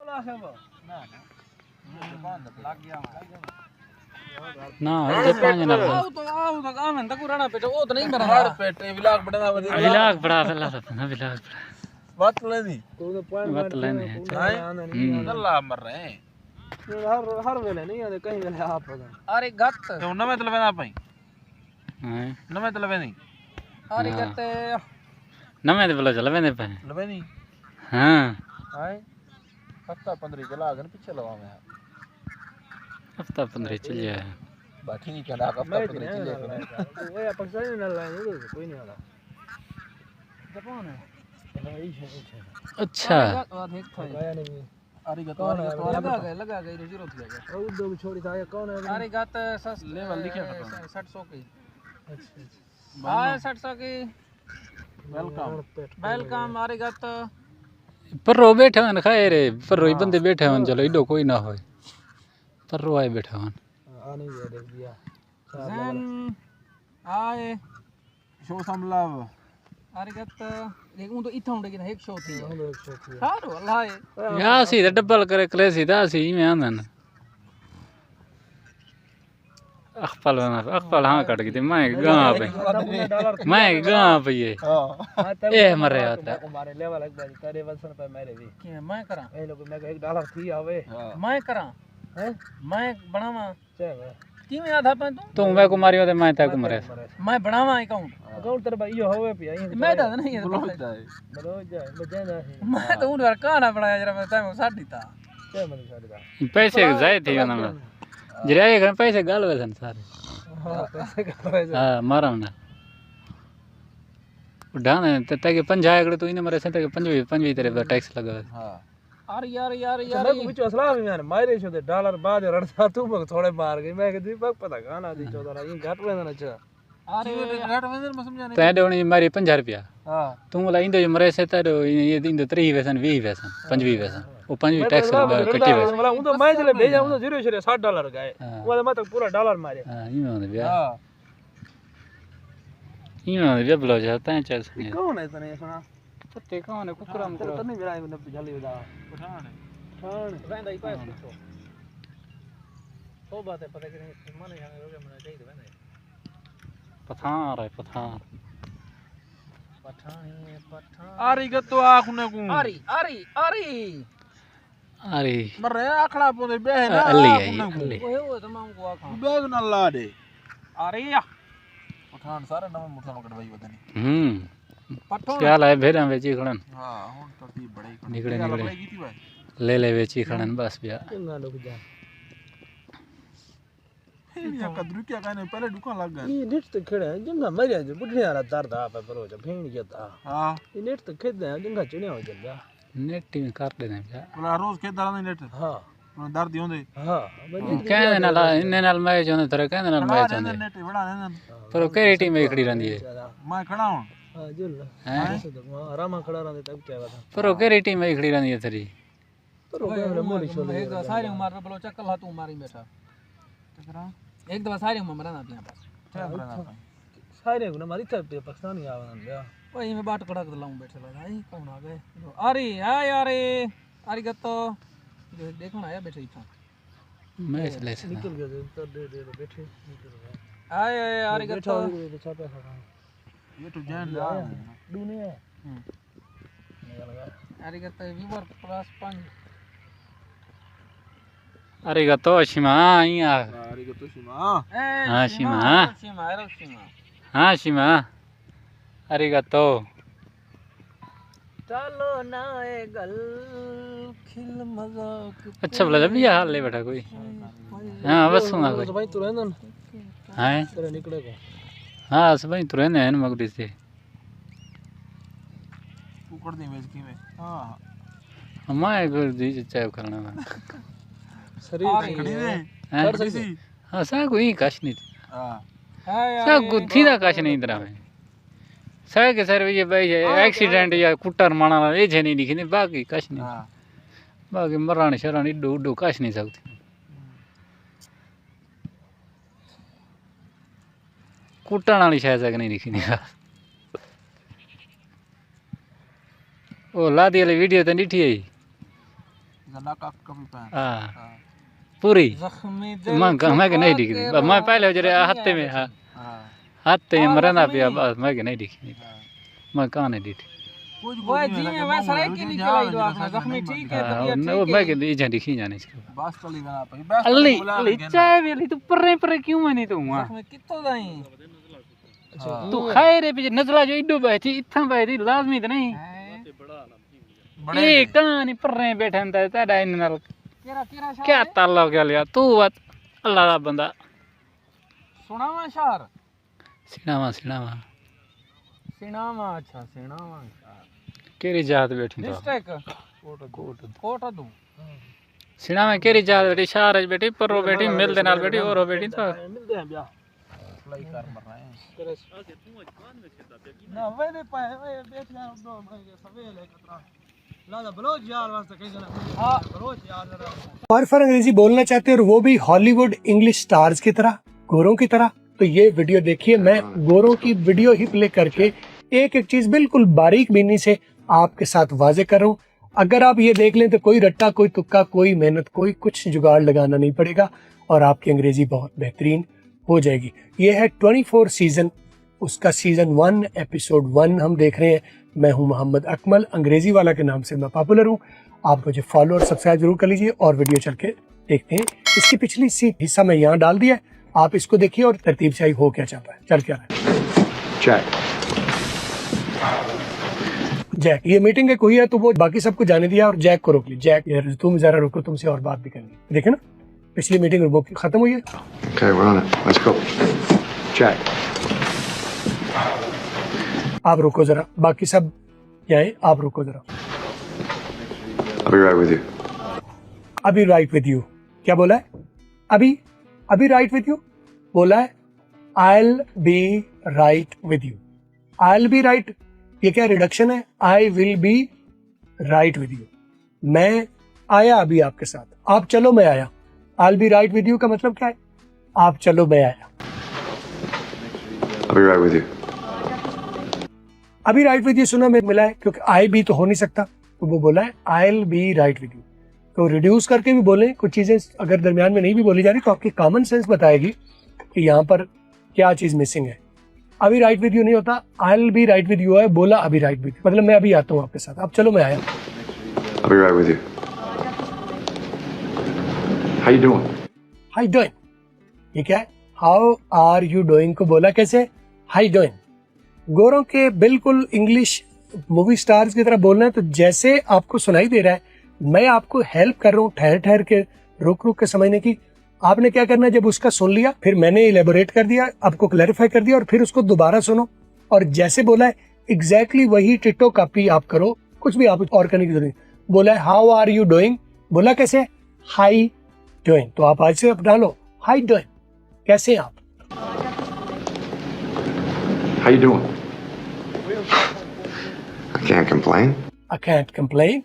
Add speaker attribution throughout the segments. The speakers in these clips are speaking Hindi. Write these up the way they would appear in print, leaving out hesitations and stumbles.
Speaker 1: ना ये पांच ना
Speaker 2: आओ तो काम है तक रहना पेट ओ तो नहीं बना
Speaker 3: पेट विलाग बड़ा
Speaker 1: विलाग बड़ा पहला तो ना विलाग बड़ा
Speaker 3: बात लेनी
Speaker 1: बात लेने
Speaker 3: नल्ला मर रहे हैं
Speaker 2: हर वेले नहीं आते कहीं वेले आप अरे गत
Speaker 3: तो नमे तलवे ना पाई
Speaker 1: हैं
Speaker 3: नमे तलवे नहीं
Speaker 2: अरे गत
Speaker 1: नमे तो बोलो चल वेने पे
Speaker 3: लवे नहीं
Speaker 1: हां
Speaker 3: हाय हफ्ता 15 चला गन पीछे लगा मैं
Speaker 1: हफ्ता 15 चल जाए
Speaker 3: बाकी नहीं कहना हफ्ता 15 चले
Speaker 2: वो या पाकिस्तानी ना लाए कोई नहीं वाला जापान है
Speaker 1: अच्छा
Speaker 3: अरे गत
Speaker 2: लगा गई जीरो थी गया और दो छोड़ी था कौन है अरे गत सस
Speaker 3: लेवल लिखे
Speaker 2: 700 की अच्छा हां 700 की वेलकम अरे गत
Speaker 1: पर रो बैठे हन खाए रे पर रोई बंदे बैठे हन चलो इडो कोई ना होए पर रो आए बैठे हन
Speaker 2: आ नहीं दे दिया जन आए
Speaker 3: शो समलाव
Speaker 2: अरे गत एक तो इथा उंडे की एक शो थी हारो अल्लाह है
Speaker 1: या सीधा डबल करे क्ले सीधा सी में आंदन अखपल हाँ कट गई थी मैं गां पे ये ए मरे होता
Speaker 2: हमारे लेवल एक बार तेरे वसन पे मेरे भी के मैं करा ए लोग मैं $1 थी आवे मैं करा हैं मैं बनावा चल की में आधा पे तू
Speaker 1: मैं को मारियो ते मैं ता को मरे
Speaker 2: मैं बनावा अकाउंट तेरे भाई यो होवे पे मैं दा नहीं है बलो जाए बजे ना मैं तो उन काना बनाया जरा मैं टाइम साडी था के मन साडी था
Speaker 1: पैसे जाए थे ना मैं जरा एक पैसे गाल वसन सारे
Speaker 2: हां पैसे गाल वसन
Speaker 1: हां मारा ना डाने ते 50 एकड़े तो इने मरे से ते 25 तेरे टैक्स लगा
Speaker 3: हां
Speaker 2: अरे यार मैं कुछ असला भी मैंने मारे छो ते डॉलर बाद रड़ता तू बक थोड़े मार गई मैं दीपक पता गाना दी 14 ये घट वेंदा न छ अरे घट वेंदा मैं समझा नहीं
Speaker 1: ते डोणी मारी 50 रुपया
Speaker 2: हां
Speaker 1: तू ला इंदो मरे से तारो ये इंदो 3 वेसन 20 वेसन 25 वेसन वो 25 टैक्स कटी वेसन
Speaker 2: मतलब उन तो मैं जले भेजा उन तो जीरो $60 गए वो मैं तो पूरा डॉलर मारे
Speaker 1: हां इमे होने बिया
Speaker 2: हां
Speaker 1: इमे होने बिया ब्लो जाता है चल सके
Speaker 2: कौन है तने सुना
Speaker 1: पत्ते कौन है कुकरम
Speaker 2: तो नहीं मेरा ने जल्दी बता
Speaker 3: पठान
Speaker 2: वेंदा ही पास पूछो वो बात है पता कि नहीं माने जाने लोगे मना चाहिए वेंदा
Speaker 1: पठान
Speaker 2: पठान
Speaker 3: आरी गतो आखने को
Speaker 2: अरे
Speaker 3: मरे आखड़ा पोदे बे ना
Speaker 1: अल्ली है
Speaker 2: वो तमाम को आखा
Speaker 3: बैग न ला दे
Speaker 2: अरे
Speaker 3: पठान सारे नवे मुठा कटवाई पता नहीं
Speaker 2: पठान
Speaker 1: क्या लाए भेरा बेची खड़न
Speaker 3: हां हुन तो ती बड़े
Speaker 1: निकले ले बेची खड़न बस बिया
Speaker 2: चंगा लोग जा
Speaker 3: ये कदरू क्या कहने पहले दुकान लग गए
Speaker 2: ये नेट तो खड़े जंगा मरिया जो बुढ़िया वाला दर्द आ पे परो जो फेण के ता
Speaker 3: हां
Speaker 2: ये नेट तो खेद है जंगा चने हो जा
Speaker 1: नेट में काट देने बिया
Speaker 3: बोला रोज के दरा नहीं नेट
Speaker 2: हां
Speaker 3: दर्द ही होंदे
Speaker 2: हां
Speaker 1: कहने नाल इन्ने नाल मैच होंदे तेरे कहने नाल मैच होंदे
Speaker 3: नेट बड़ा ने
Speaker 1: पर केरी टीम में खड़ी रहंदी है
Speaker 3: मैं खड़ा हूं
Speaker 2: हां जुल आराम खड़ा रहंदे तब क्या बात
Speaker 1: पर केरी टीम में खड़ी रहंदी है तेरी
Speaker 2: पर वो मोड़ी छोले एक सारे उमर पे बोलो चक्कर ला तू मारी बैठा एक दफा सारे उमर मरना पिया पास
Speaker 3: क्या करना
Speaker 2: सारे को मारी था पाकिस्तानी आवन ले ओए मैं बाट कड़ा के लाऊं बैठे लगा आई कौन आ गए अरे हाय अरे अरिगतो देखो आया बैठे इथा
Speaker 1: मैच ले
Speaker 2: निकल गए तो दे बैठे निकल गए आए अरिगतो छापे
Speaker 3: ये तो जान ला
Speaker 2: डूने है निकल गया अरिगतो व्यूवर प्लस 5
Speaker 1: अरिगतो शिमा आइया
Speaker 3: अरिगतो शिमा
Speaker 1: हां शिमा अरिगतो
Speaker 2: चलो ना ए गल खिल मजाक
Speaker 1: अच्छा बोला जब ये हाल ले बैठा कोई हां बस सुना कोई
Speaker 2: भाई तू रहना
Speaker 1: हां
Speaker 2: तेरे निकले को
Speaker 1: हां सब भाई तू रहने हैं मगडी से
Speaker 3: तू कर दे मैच की में हां
Speaker 1: हमारे घर दी चाय करना
Speaker 2: शरीर
Speaker 3: खड़ी दे
Speaker 2: कर सी
Speaker 1: हां सा कोई काश नहीं
Speaker 3: हां
Speaker 1: सा गुथी दा काश नहीं इधर में सर के सर ये भाई एक्सीडेंट या कुटर माना ये छे नहीं दिखने बाकी काश नहीं
Speaker 3: हां
Speaker 1: बाकी मरण शरण इडो उडो काश नहीं सकती कुटण वाली शायद तक नहीं दिखी ओ लादी वाली वीडियो तो डिठी है
Speaker 3: नाका कभी पैन
Speaker 1: हाँ पूरी
Speaker 2: जख्मी
Speaker 1: मैं के नहीं दिख रही मैं पहले जरे हत्ते में हाँ हत्ते में मरना पिया बस मैं के नहीं दिखी मैं कहाँ नहीं दिखी
Speaker 2: वो जी में वैसा है कि निकल दो आपने जख्मी ठीक है तबीयत ठीक है
Speaker 1: मैं के इजा दिखी जाने इसको
Speaker 3: बस चली गना पई बस
Speaker 1: अल्ली चाय वेली तू पर्रे पर्रे क्यों मैं नहीं तो हुआ
Speaker 2: जख्मी कितो दाई अच्छा
Speaker 1: तू खैर है पीछे नजला जो इडो बैठी इथा बैठी लाजमी तो नहीं ये कहानी पर्रे बैठे अंदर तेरा इन नाल क्या ताल्लुक है लिया तू बात अल्लाह दा बंदा
Speaker 2: सुनावा शार
Speaker 1: सिनामा
Speaker 2: अच्छा सिनामा
Speaker 1: केरी जात बैठी तो
Speaker 2: डिस्ट्रिक्ट कोटा दूं
Speaker 1: सिनामा केरी जात बैठी शारज बैठी पर्रो बैठी मिल दे नाल बैठी और बैठी तो
Speaker 2: मिलते हैं ब्याह
Speaker 3: फ्लाई कर मर रहे हैं
Speaker 2: ना वे दे पाए वे बैठ जा दो मैं सवेल है कतरा लादा बलोच यार वास्ते कहीं जना हां बलोच यार जरा
Speaker 4: और फिर अंग्रेजी बोलना चाहते हैं और वो भी हॉलीवुड इंग्लिश स्टार्स की तरह, गोरों की तरह, तो ये वीडियो देखिए। मैं गोरों की वीडियो ही प्ले करके एक एक चीज बिल्कुल बारीक बीनी से आपके साथ वाजे कर रहा हूँ। अगर आप ये देख लें तो कोई रट्टा, कोई तुक्का, कोई मेहनत, कोई कुछ जुगाड़ लगाना नहीं पड़ेगा और आपकी अंग्रेजी बहुत बेहतरीन हो जाएगी। ये है 24 सीजन, उसका सीजन 1 एपिसोड 1 हम देख रहे हैं। मैं हूं मोहम्मद अकमल, अंग्रेजी वाला के नाम से मैं पॉपुलर हूं। आप मुझे फॉलो और सब्सक्राइब जरूर कर लीजिए और वीडियो चल के देखते हैं। इसकी पिछली सी हिस्सा मैं यहाँ डाल दिया है, आप इसको देखिए और तरतीब से हो क्या चल रहा है, चल क्या रहा है। जैक, ये मीटिंग है कोई है तो वो बाकी सबको जाने दिया और जैक को रोक ली। जैक यार तुम जरा रुको, तुमसे और बात भी करनी। देखे ना पिछली मीटिंग वो खत्म हुई है।
Speaker 5: Okay, we're on it. Let's go. Jack.
Speaker 4: आप रुको जरा, बाकी सब जाए, आप रुको जरा।
Speaker 5: I'll be right with you.
Speaker 4: अभी राइट विद यू क्या बोला है? अभी राइट विद यू बोला है। I'll be right with you. I'll be right, ये क्या रिडक्शन है? I will be right with you. मैं आया अभी आपके साथ, आप चलो मैं आया। I'll be right with you का मतलब क्या है? आप चलो मैं आया।
Speaker 5: I'll be right with you.
Speaker 4: अभी राइट विद यू सुना में मिला है क्योंकि आई भी तो हो नहीं सकता, तो वो बोला है I'll be right with you। तो रिड्यूस करके भी बोलें, कुछ चीजें अगर दरमियान में नहीं भी बोली जा रही तो आपकी कॉमन सेंस बताएगी कि यहाँ पर क्या चीज मिसिंग है। अभी राइट विद यू नहीं होता, I'll be right with you है, बोला अभी राइट विद यू मतलब मैं अभी आता हूँ आपके साथ, आप चलो मैं आया।
Speaker 5: I'll be right with you. How you doing?
Speaker 4: How you doing? ये क्या है? How are you doing को बोला कैसे? How you doing? गोरों के बिल्कुल इंग्लिश मूवी स्टार्स की तरह बोलना है, तो जैसे आपको सुनाई दे रहा है मैं आपको हेल्प कर रहा हूँ ठहर ठहर के, रुक रुक के समझने की। आपने क्या करना है, जब उसका सुन लिया फिर मैंने इलेबोरेट कर दिया, आपको क्लैरिफाई कर दिया और फिर उसको दोबारा सुनो और जैसे बोला है एग्जैक्टली वही टिटो कॉपी आप करो, कुछ भी आप और करने की जरूरत नहीं। बोला है हाउ आर यू डूइंग, बोला कैसे? हाई डूइंग, तो आप आज से अपना लो हाई डूइंग, कैसे आप?
Speaker 5: How you doing? I can't complain.
Speaker 4: I can't complain.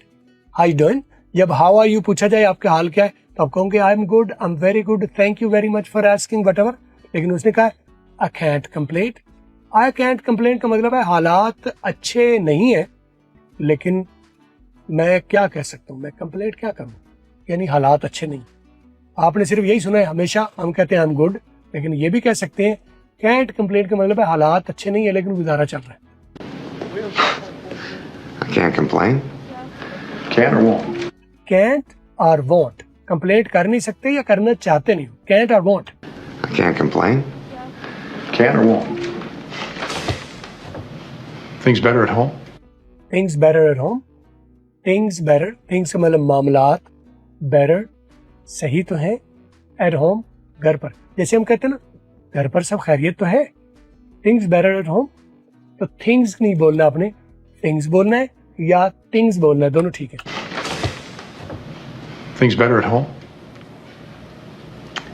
Speaker 4: How you doing? जब how are you पूछा जाए आपके हाल क्या है तो आप कहोगे I am good, I'm very good, thank you very much for asking whatever। लेकिन उसने कहा I can't complain। I can't complain का मतलब है हालात अच्छे नहीं है, लेकिन मैं क्या कह सकता हूँ, मैं कंप्लेंट क्या करूँ, यानी हालात अच्छे नहीं। आपने सिर्फ यही सुना है, हमेशा हम कहते हैं आई एम गुड, लेकिन ये भी कह सकते हैं कैंट कंप्लेंट का मतलब है हालात अच्छे नहीं है लेकिन गुजारा चल रहा है।
Speaker 5: I can't complain. Can or won't?
Speaker 4: Can't और वॉन्ट, कंप्लेंट कर नहीं सकते या करना चाहते नहीं हो, कैंट और want.
Speaker 5: I can't complain. Can or won't? Things better at home?
Speaker 4: Things better at home, things better, things का मतलब मामलात, बेटर सही तो है, एट होम घर पर, जैसे हम कहते हैं ना घर पर सब खैरियत तो है। थिंग्स बेटर एट होम, तो थिंग्स नहीं बोलना आपने, थिंग्स बोलना है या थिंग्स बोलना है, दोनों ठीक है।
Speaker 5: Things better at home?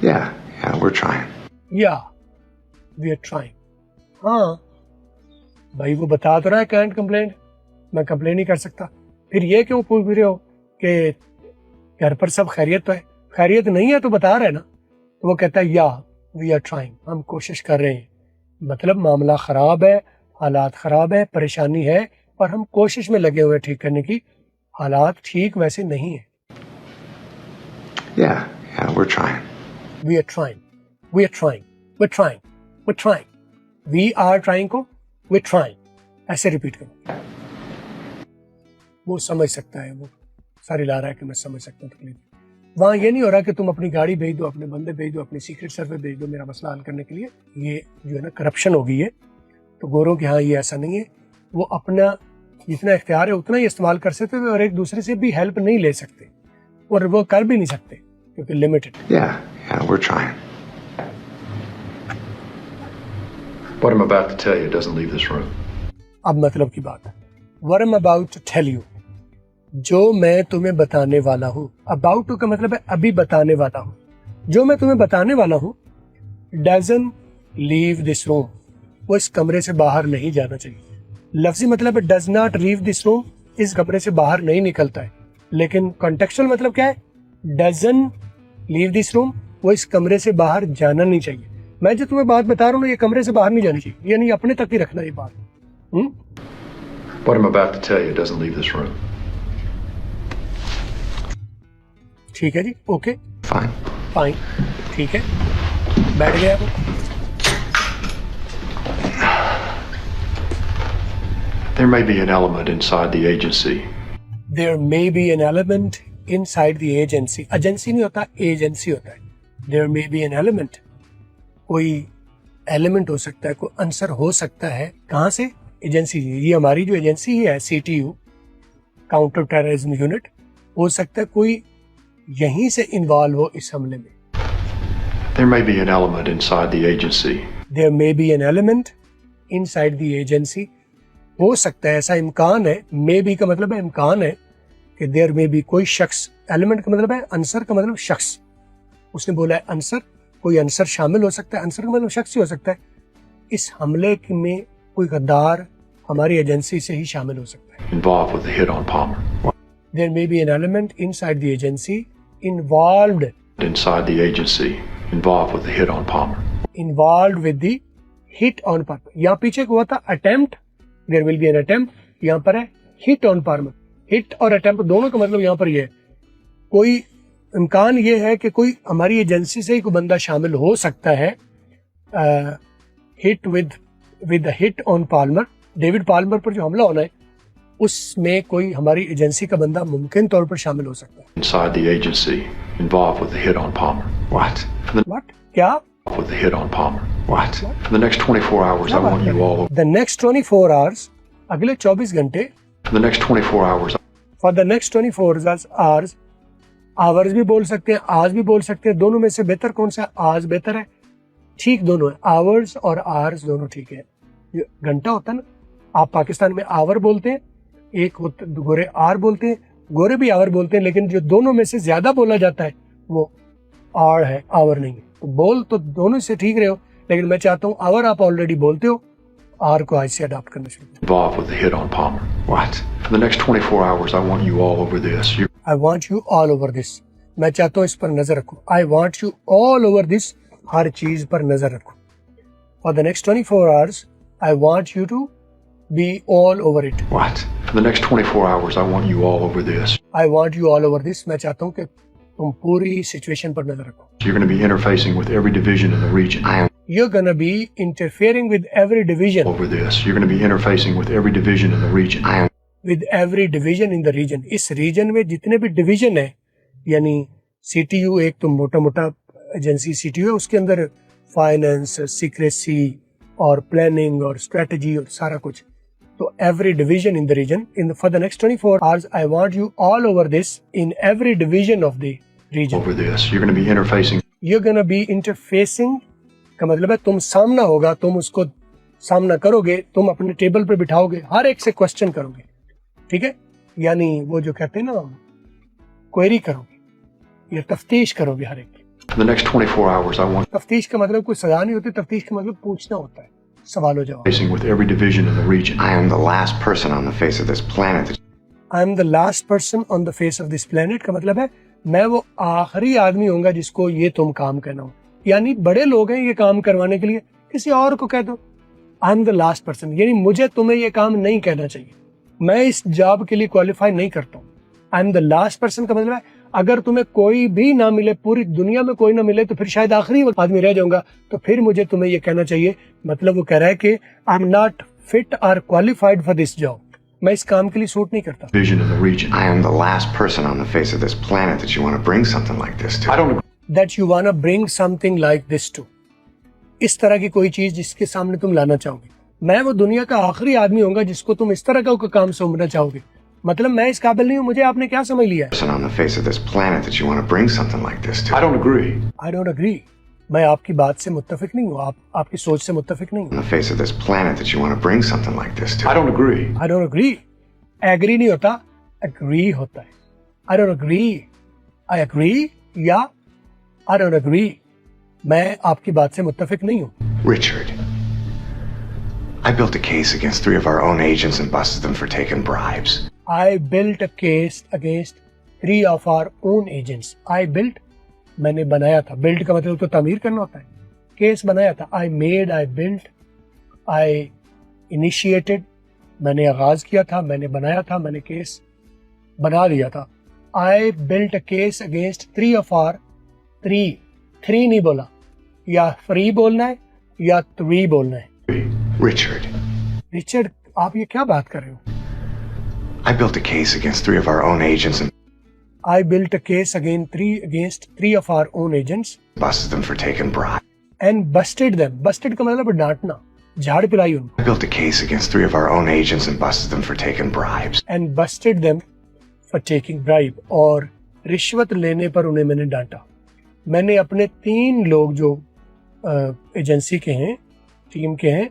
Speaker 5: Yeah, we're trying.
Speaker 4: या वी आर ट्राइंग। हाँ भाई वो बता तो रहा है कैंट कंप्लेंट, मैं कंप्लेन नहीं कर सकता, फिर ये क्यों पूछ रहे हो कि घर पर सब खैरियत तो है? खैरियत नहीं है तो बता रहे ना, तो वो कहता है या वी आर ट्राइंग, हम कोशिश कर रहे हैं, मतलब मामला खराब है, हालात खराब है, परेशानी है और हम कोशिश में लगे हुए ठीक करने की। हालात ठीक वैसे नहीं है।
Speaker 5: Yeah, we're trying.
Speaker 4: We are trying. We are trying. We're trying. We're trying. We are trying को we're trying ऐसे रिपीट करो। वो समझ सकता है, वो सारी ला रहा है कि मैं समझ सकता हूँ तकलीफ। वहाँ ये नहीं हो रहा कि तुम अपनी गाड़ी भेज दो, अपने बंदे भेज दो, अपनी सीक्रेट सर्वे भेज दो मेरा मसला हल करने के लिए। ये जो है ना करप्शन हो गई है। तो गोरों के यहाँ ये ऐसा नहीं है। वो अपना जितना इख्तियार है उतना ही इस्तेमाल कर सकते हैं और एक दूसरे से भी हेल्प नहीं ले सकते और वो कर भी नहीं सकते क्योंकि limited.
Speaker 5: Yeah, we're trying. What I'm about to tell you doesn't leave this room.
Speaker 4: अब मतलब की बात है। What I'm about to tell you, जो मैं तुम्हें बताने वाला हूँ। About to का मतलब है अभी बताने वाला हूँ। जो मैं तुम्हें बताने वाला हूँ doesn't leave this room, वो इस कमरे से बाहर नहीं जाना चाहिए। लफ्जी मतलब है does not leave this room, इस कमरे से बाहर नहीं निकलता है। लेकिन कॉन्टेक्चुअल मतलब क्या है? doesn't leave this room, वो इस कमरे से बाहर जाना नहीं चाहिए। मैं जो तुम्हें बात बता रहा हूँ ना, ये कमरे से बाहर नहीं जानी चाहिए, यानी अपने तक ही रखना ये बात।
Speaker 5: What I'm about to tell you doesn't leave this room.
Speaker 4: ठीक है जी, ओके
Speaker 5: Fine.
Speaker 4: फाइन, ठीक है, बैठ गया वो।
Speaker 5: There may be an element inside the agency.
Speaker 4: There may be an element inside the agency. Agency नहीं होता, एजेंसी होता है। There may be an element, कोई एलिमेंट हो सकता है, कोई आंसर हो सकता है। कहाँ से? एजेंसी। ये हमारी जो एजेंसी है CTU, काउंटर टेररिज्म यूनिट, हो सकता है कोई यहीं से इन्वॉल्व हो इस हमले में।
Speaker 5: There may be an element inside the agency.
Speaker 4: There may be an element inside the agency. हो सकता है, ऐसा इम्कान है। मे बी का मतलब है इम्कान है कि देयर में भी कोई शख्स। एलिमेंट का मतलब है आंसर का मतलब शख्स। उसने बोला है आंसर, कोई आंसर शामिल हो सकता है। आंसर का मतलब शख्स ही हो सकता है। इस हमले में कोई गद्दार हमारी एजेंसी से ही शामिल हो सकता है।
Speaker 5: Involved with the hit on Palmer.
Speaker 4: There may be an element inside the agency involved.
Speaker 5: Inside the agency. Involved with the hit on Palmer.
Speaker 4: Involved with the hit on Palmer. यहाँ पीछे को हुआ था attempt. There will be an attempt. यहाँ पर है hit on Palmer. Hit और attempt दोनों का मतलब यहाँ पर ये है, कोई इम्कान ये है कि कोई हमारी एजेंसी से ही कोई बंदा शामिल हो सकता है। Hit with the hit on Palmer, David Palmer पर जो हमला होना है उसमें कोई हमारी एजेंसी का बंदा मुमकिन तौर पर शामिल हो सकता है।
Speaker 5: Inside the agency. Involved with the hit on Palmer. What?
Speaker 4: What? क्या?
Speaker 5: With the hit on Palmer. What? For the next 24 hours, I want you all over.
Speaker 4: The next 24 hours, अगले 24 घंटे।
Speaker 5: For the next 24 hours.
Speaker 4: For the next 24 hours, hours भी बोल सकते हैं, आज भी बोल सकते हैं। दोनों में से बेहतर कौन सा है? आज बेहतर है। ठीक दोनों है, आवर्स और आवर्स दोनों ठीक है। घंटा होता है ना, आप पाकिस्तान में आवर बोलते हैं, एक होते गोरे आर बोलते हैं, गोरे भी आवर बोलते हैं, लेकिन जो दोनों में से ज्यादा बोला जाता है वो आर है, आवर नहीं है। तो बोल तो दोनों से ठीक रहे हो, लेकिन मैं चाहता हूँ आवर आप ऑलरेडी बोलते हो, आर को आज से अडॉप्ट करना शुरू करो।
Speaker 5: Involved with the hit on Palmer. What? For the next 24 hours, I want you all over this.
Speaker 4: I want you all over this. मैं चाहता हूँ इस पर नजर रखो। I want you all over this. हर चीज पर नजर रखो। For the next 24 hours, I want you to be all over it.
Speaker 5: What? For the next 24 hours, I want you all over this.
Speaker 4: I want you all over this. मैं चाहता हूँ कि तुम पूरी सिचुएशन पर नजर रखो।
Speaker 5: You're going to be interfacing with every division in the region.
Speaker 4: You're gonna be interfering with every division.
Speaker 5: Over this. You're going to be interfacing with every division in the region.
Speaker 4: With every division in the region. इस रीजन में जितने भी डिवीजन है, यानी CTU एक तो मोटा मोटा एजेंसी CTU है, उसके अंदर फाइनेंस, सीक्रेसी और प्लानिंग और स्ट्रेटजी और सारा कुछ। तो every division in the region, for the next 24 hours, I want you all over this in every division of the region.
Speaker 5: Over this. You're going to be interfacing.
Speaker 4: You're gonna be interfacing का मतलब है तुम सामना होगा, तुम उसको सामना करोगे, तुम अपने टेबल पे बिठाओगे, हर एक से क्वेश्चन करोगे, ठीक है? यानी वो जो कहते हैं ना, क्वेरी करोगे या तफ्तीश करोगे हर एक।
Speaker 5: For the next 24 hours, I want
Speaker 4: तफ्तीश का मतलब कोई सजा नहीं होती, तफ्तीश का मतलब पूछना होता है, सवाल जवाब।
Speaker 5: interfacing with every division in the region.
Speaker 6: I am the last person on the face of this planet.
Speaker 4: I am the last person on the face of this planet का मतलब है मैं वो आखिरी आदमी होऊंगा जिसको ये तुम काम करना हो। यानी बड़े लोग हैं ये काम करवाने के लिए, किसी और को कह दो। I am the last person, यानी मुझे तुम्हें ये काम नहीं कहना चाहिए, मैं इस जॉब के लिए क्वालिफाई नहीं करता हूँ। I am the last person का मतलब है अगर तुम्हें कोई भी ना मिले, पूरी दुनिया में कोई ना मिले, तो फिर शायद आखिरी आदमी रह जाऊंगा, तो फिर मुझे तुम्हें ये कहना चाहिए, मतलब वो कह रहा है कि आई एम नॉट फिट और क्वालिफाइड फॉर दिस जॉब, मैं इस काम के लिए सूट नहीं करता।
Speaker 5: Vision in the region.
Speaker 6: I am the last person on the face of this planet that you want to bring something like this to.
Speaker 5: I don't agree.
Speaker 4: That you wanna bring something like this to, इस तरह की कोई चीज जिसके सामने तुम लाना चाहोगे। मैं वो दुनिया का आखिरी आदमी होऊंगा जिसको तुम इस तरह का काम सौंपना चाहोगे। मतलब मैं इस काबिल नहीं हूँ, मुझे आपने क्या समझ लिया है?
Speaker 6: Person on the face of this planet that you want to bring something like this to.
Speaker 5: I don't agree.
Speaker 4: I don't agree. मैं आपकी बात से मुत्तफिक नहीं हूँ, आपकी सोच से मुत्तफिक नहीं हूँ।
Speaker 6: On the face of this planet that you want to bring something like this to.
Speaker 5: I don't agree.
Speaker 4: I don't agree. Agree नहीं होता, agree होता है। I don't agree. I agree या I don't agree. मैं आपकी बात से मुत्तफिक नहीं हूँ।
Speaker 6: Richard, I built a case against 3 of our own agents and busted them for taking bribes.
Speaker 4: I built a case against 3 of our own agents. I built, मैंने बनाया था। build का मतलब तो तामीर करना होता है। केस बनाया था। I made, I built, I initiated, मैंने आगाज किया था, मैंने बनाया था, मैंने केस बना दिया था। I built a case against 3 of our 3 नहीं बोला, या 3 बोलना है या 3 बोलना है।
Speaker 6: Richard,
Speaker 4: रिचर्ड, आप ये क्या बात कर रहे हो?
Speaker 6: I built a case against 3 of our own agents and
Speaker 4: I built a case against 3 of our own agents
Speaker 6: busted them for taking bribes.
Speaker 4: and busted them. Busted का मतलब डांटना, झाड़ पिलाई उनको।
Speaker 6: I built a case against 3 of our own agents and busted them for taking bribes.
Speaker 4: And busted them for taking bribe, और रिश्वत लेने पर उन्हें मैंने डांटा। मैंने अपने 3 लोग जो एजेंसी के हैं, टीम के हैं,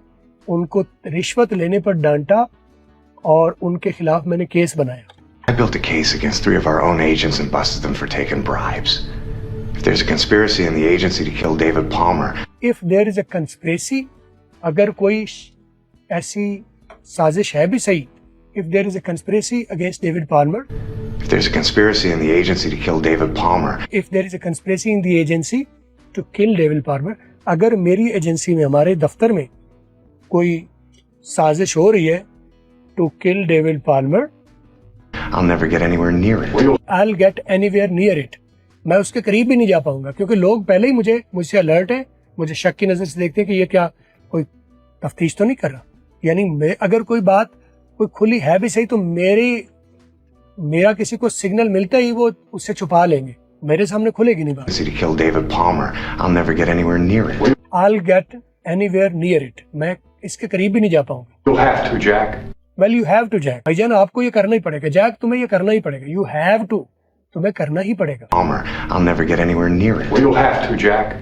Speaker 4: उनको रिश्वत लेने पर डांटा और उनके खिलाफ मैंने केस बनाया।
Speaker 6: I built a case against 3 of our own agents and busted them for taking bribes. If there's a conspiracy in the agency to kill David Palmer,
Speaker 4: If there is a conspiracy, अगर कोई ऐसी साजिश है भी सही, if there is a conspiracy against David Palmer,
Speaker 6: if there's a conspiracy in the agency to kill David Palmer,
Speaker 4: if there is a conspiracy in the agency to kill David Palmer, अगर मेरी एजेंसी में, हमारे दफ्तर में कोई साजिश हो रही है to kill David Palmer,
Speaker 6: I'll never get anywhere near it.
Speaker 4: I'll get anywhere near it. मैं उसके करीब भी नहीं जा पाऊंगा, क्योंकि लोग पहले ही मुझसे अलर्ट है, मुझे शक की नजर से देखते हैं कि ये क्या कोई तफ्तीश तो नहीं कर रहा। यानी अगर कोई बात कोई खुली है भी सही, तो मेरा किसी को सिग्नल मिलता ही वो उससे छुपा लेंगे, मेरे सामने खुलेगी नहीं बात।
Speaker 6: To kill David Palmer, I'll never get anywhere near it.
Speaker 4: I'll get anywhere near it. मैं इसके करीब भी नहीं जा पाऊंगा।
Speaker 5: You'll have to, Jack.
Speaker 4: Well, you have to, Jack. भाईजान, आपको ये करना ही पड़ेगा। जैक, तुम्हें ये करना ही पड़ेगा। You have to. तुम्हें करना ही पड़ेगा।
Speaker 6: Palmer, I'll never get anywhere near it.
Speaker 5: Well, you'll have to, Jack.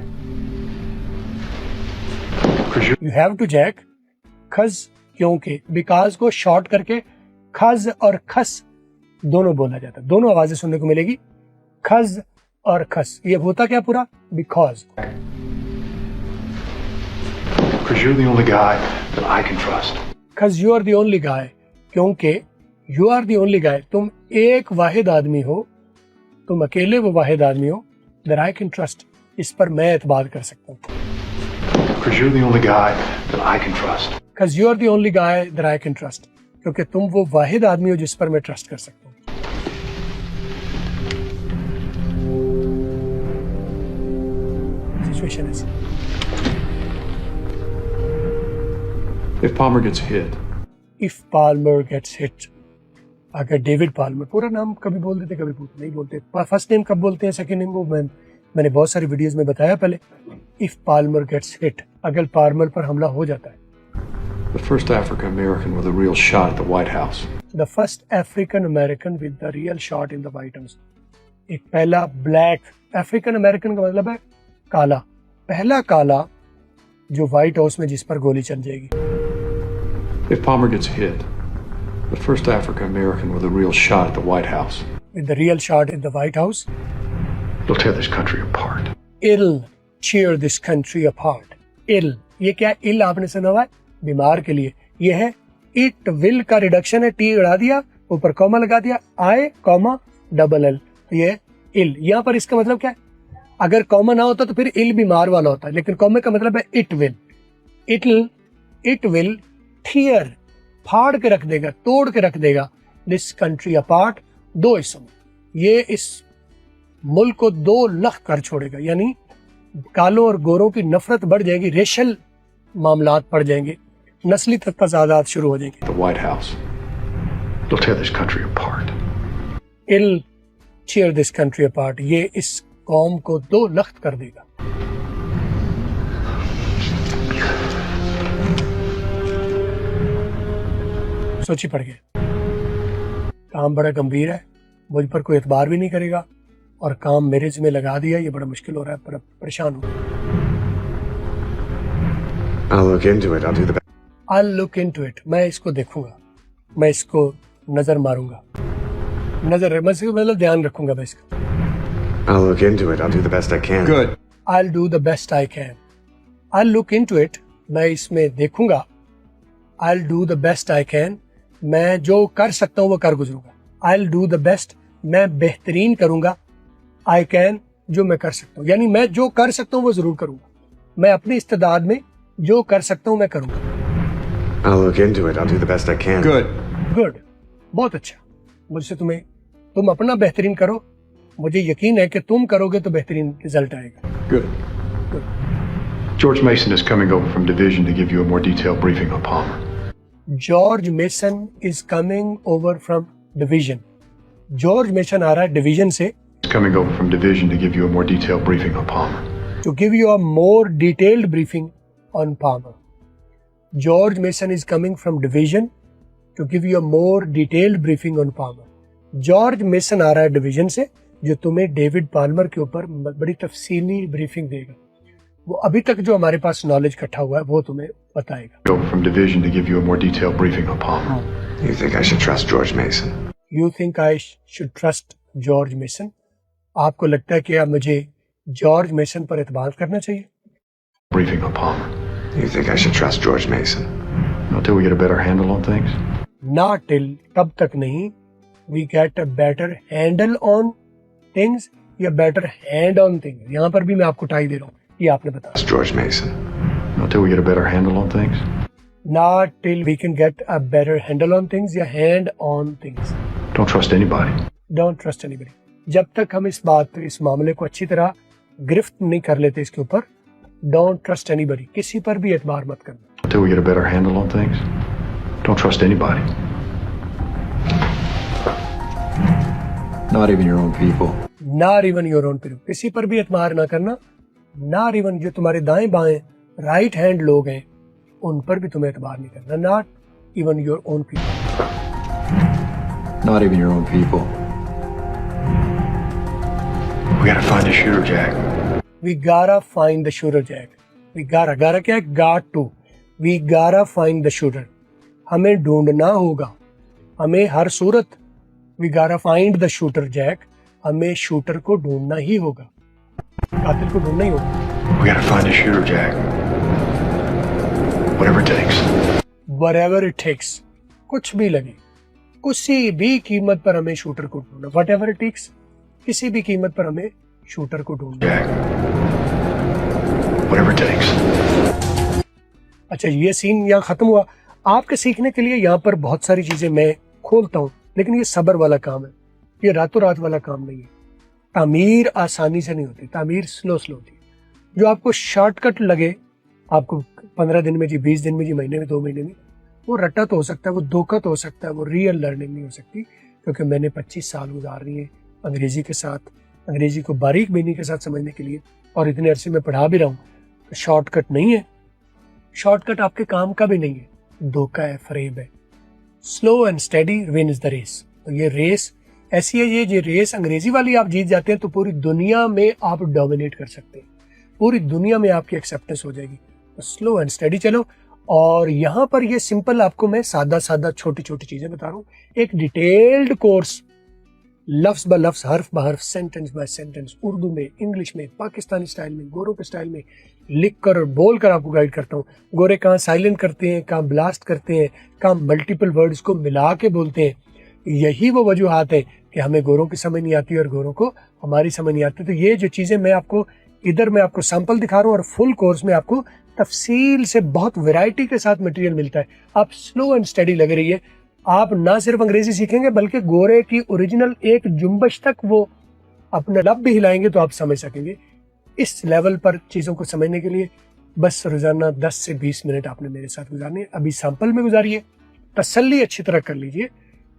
Speaker 5: Because you
Speaker 4: You have to, Jack. खज, क्योंकि बिकॉज को शॉर्ट करके खज और खस दोनों बोला जाता है, दोनों आवाजें सुनने को मिलेगी, खज और खस। ये होता क्या पूरा? Because.
Speaker 5: Because you're the only guy that I can trust.
Speaker 4: Because you are the only guy, क्योंकि you are the only guy, तुम एक वाहिद आदमी हो, तुम अकेले वो वाहिद आदमी हो that I can trust, इस पर मैं एतबार कर सकता हूँ।
Speaker 5: Because you're the only guy that I can trust.
Speaker 4: Because you are the only guy that I can trust, क्योंकि तुम वो वाहिद आदमी हो जिस पर मैं ट्रस्ट कर सकता हूँ। सिचुएशन ऐसी।
Speaker 5: If Palmer gets hit,
Speaker 4: If Palmer gets hit, अगर डेविड पाल्मर, पूरा नाम कभी बोल देते कभी नहीं बोलते, फर्स्ट नेम कब बोलते हैं, सेकंड नेम, वो मैंने बहुत सारी वीडियोस में बताया पहले। इफ पाल्मर गेट्स हिट, अगर पाल्मर पर हमला हो जाता है।
Speaker 5: the first African American with a real shot at the White House.
Speaker 4: The first African American with the real shot in the White House. एक पहला ब्लैक अफ्रीकन अमेरिकन का मतलब है काला, पहला काला जो व्हाइट हाउस में जिस पर गोली चल जाएगी।
Speaker 5: If Palmer gets hit, the first African American with a real shot at the White House.
Speaker 4: With the real shot in the White House,
Speaker 5: It'll tear this country apart.
Speaker 4: it'll tear this country apart. Ill, ये क्या है? ill आपने सुना हुआ है, बीमार के लिए। ये है it will का रिडक्शन है, टी उड़ा दिया, ऊपर कॉमा लगा दिया, I, कॉमा, डबल एल, तो ये ill। यहाँ पर इसका मतलब क्या है? अगर कॉमा ना होता तो फिर ill बीमार वाला होता है, लेकिन कॉमे का मतलब है it will, it will tear, फाड़ के रख देगा, तोड़ के रख देगा, दिस कंट्री अपार्ट, दो हिस्सों में। ये इस मुल्क को 2 लख कर छोड़ेगा, यानी कालों और गोरों की नफरत बढ़ जाएगी, रेशल मामलात पड़ जाएंगे, नस्ली तजादात शुरू हो जाएंगे।
Speaker 5: The White House. They'll tear this country apart.
Speaker 4: It'll tear this country apart. ये इस कौम को 2 लख्त कर देगा। सोची पड़ गए, काम बड़ा गंभीर है, मुझ पर कोई एतबार भी नहीं करेगा और काम मेरे जिम्मे लगा दिया, ये बड़ा मुश्किल हो रहा है, पर परेशान हूँ।
Speaker 6: I'll look into it. I'll do the best.
Speaker 4: I'll look into it. मैं इसको देखूंगा, मैं इसको नजर मारूंगा, मतलब ध्यान रखूंगा मैं इसका।
Speaker 6: I'll look into it. I'll do the best I can.
Speaker 3: Good.
Speaker 4: I'll do the best I can. I'll look into it. मैं इसमें देखूंगा। I'll do the best I can. मैं जो कर सकता हूँ वो कर गुजरूंगा। I'll do the best. मैं बेहतरीन करूंगा। I can, जो मैं कर सकता हूँ, यानी मैं जो कर सकता हूँ वो जरूर करूंगा। मैं अपनी इस्तेदाद में जो कर सकता हूँ मैं करूंगा।
Speaker 6: I'll look into it. I'll do the best I can.
Speaker 3: Good.
Speaker 4: Good, बहुत अच्छा। मुझसे तुम अपना बेहतरीन करो, मुझे यकीन है कि तुम करोगे तो बेहतरीन रिजल्ट आएगा।
Speaker 3: Good.
Speaker 5: George Mason is coming over from division to give you a more detailed briefing on Palmer.
Speaker 4: George Mason is coming over from division. George Mason आ रहा है डिवीजन से,
Speaker 5: He's coming over from division to give you a more detailed briefing on Palmer.
Speaker 4: to give you a more detailed briefing on Palmer. George Mason is coming from division to give you a more detailed briefing on Palmer. George Mason आ रहा है डिवीजन से, जो तुम्हें डेविड पाल्मर के ऊपर बड़ी तफसीली ब्रीफिंग देगा। वो अभी तक जो हमारे पास नॉलेज इकट्ठा हुआ है वो तुम्हें बताएगा।
Speaker 5: Over from division to give you a more detailed briefing on Palmer.
Speaker 6: You think I should trust George Mason?
Speaker 4: You think I should trust George Mason? आपको लगता है कि अब मुझे जॉर्ज मेसन पर एतबार करना चाहिए?
Speaker 5: Briefing on Palmer.
Speaker 6: You think I should trust George Mason?
Speaker 5: Not till we get a better handle on things.
Speaker 4: Not till, तब तक नहीं, we get a better handle on things या better hand on things। यहाँ पर भी मैं आपको टाई दे रहा हूँ, ये आपने बताया।
Speaker 6: Trust George Mason.
Speaker 5: Not till we get a better handle on things.
Speaker 4: Not till we can get a better handle on things या hand on things।
Speaker 5: Don't trust anybody.
Speaker 4: Don't trust anybody। जब तक हम इस मामले को अच्छी तरह गिरफ्त नहीं कर लेते इसके ऊपर, don't trust anybody, किसी पर भी एतबार मत करना।
Speaker 5: Until we get a better handle on things. Don't trust anybody.
Speaker 3: Not even your own people.
Speaker 4: Not even your own people, किसी पर भी एतबार ना करना। Not even, जो तुम्हारे दाएं बाएं राइट हैंड लोग हैं उन पर भी तुम्हें एतबार नहीं करना। Not even your own people।
Speaker 3: Not even your own people.
Speaker 5: We gotta find the shooter, Jack.
Speaker 4: We gotta find the shooter, Jack। We gotta क्या है? Got to। We gotta find the shooter। हमें ढूंढना होगा, हमें हर सूरत। We gotta find the shooter, Jack। हमें शूटर को ढूंढना ही होगा, कातिल को ढूंढना ही होगा।
Speaker 5: We gotta find the shooter, Jack. Whatever it takes.
Speaker 4: Whatever it takes, कुछ भी लगे, किसी भी कीमत पर हमें शूटर को ढूंढना। Whatever it takes, किसी भी कीमत पर हमें शूटर को ढूंढना।
Speaker 5: Jack. Whatever it takes.
Speaker 4: अच्छा, ये सीन यहाँ खत्म हुआ। आपके सीखने के लिए यहाँ पर बहुत सारी चीजें मैं खोलता हूँ, लेकिन ये सब्र वाला काम है, ये रातों रात वाला काम नहीं है। तामीर आसानी से नहीं होती, तामीर स्लो होती है। जो आपको शॉर्टकट लगे, आपको 15 दिन में जी, 20 दिन में जी, महीने में, 2 महीने में, वो रट्टा तो हो सकता है, वो धोखा तो हो सकता है, वो रियल लर्निंग नहीं हो सकती। क्योंकि मैंने 25 साल गुजार रही है अंग्रेजी के साथ, अंग्रेजी को बारीक बीनी के साथ समझने के लिए, और इतने अरसे में पढ़ा भी रहा हूँ। तो शॉर्टकट नहीं है, शॉर्टकट आपके काम का भी नहीं है, धोखा है, फरेब है। Slow and steady wins the race. तो ये रेस ऐसी है, ये रेस अंग्रेजी वाली आप जीत जाते हैं तो पूरी दुनिया में आप डोमिनेट कर सकते हैं, पूरी दुनिया में आपकी एक्सेप्टेंस हो जाएगी। तो स्लो एंड स्टेडी चलो। और यहाँ पर ये सिंपल आपको मैं सादा छोटी छोटी चीजें बता रहा हूँ। एक डिटेल्ड कोर्स, लफ्ज ब लफ्ज, हर्फ ब हर्फ, सेंटेंस बाय सेंटेंस, उर्दू में, इंग्लिश में, पाकिस्तानी स्टाइल में, गोरों के स्टाइल में लिख कर और बोल कर आपको गाइड करता हूँ। गोरे कहाँ साइलेंट करते हैं, कहाँ ब्लास्ट करते हैं, कहाँ मल्टीपल वर्ड्स को मिला के बोलते हैं। यही वो वजूहात है कि हमें गोरों की समझ नहीं आती और गोरों को हमारी समझ नहीं आती। तो ये जो चीज़ें मैं आपको सैंपल दिखा रहा हूँ, और फुल कोर्स में आपको तफसील से बहुत वैरायटी के साथ मटेरियल मिलता है। आप स्लो एंड स्टडी लगे रहिए। आप ना सिर्फ अंग्रेजी सीखेंगे बल्कि गोरे की ओरिजिनल एक जुम्बश तक वो अपना लब भी हिलाएंगे तो आप समझ सकेंगे। इस लेवल पर चीज़ों को समझने के लिए बस रोजाना 10 से 20 मिनट आपने मेरे साथ गुजारने। अभी सैंपल में गुजारिए, तसल्ली अच्छी तरह कर लीजिए,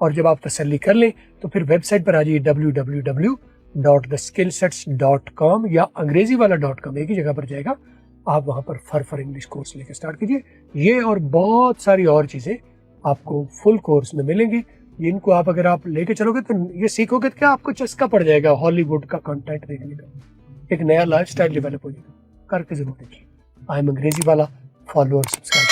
Speaker 4: और जब आप तसल्ली कर लें तो फिर वेबसाइट पर आ जाइए www.theskillsets.com या अंग्रेजी वाला .com, एक ही जगह पर जाएगा। आप वहां पर फर इंग्लिश कोर्स लेकर स्टार्ट कीजिए। ये और बहुत सारी और चीजें आपको फुल कोर्स में मिलेंगी, जिनको आप अगर आप लेके चलोगे तो ये सीखोगे तो क्या आपको चस्का पड़ जाएगा हॉलीवुड का कंटेंट देखने का, एक नया लाइफस्टाइल डेवलप हो जाएगा। करके जरूर देखिए। आई एम अंग्रेजी वाला, फॉलो और सब्सक्राइब।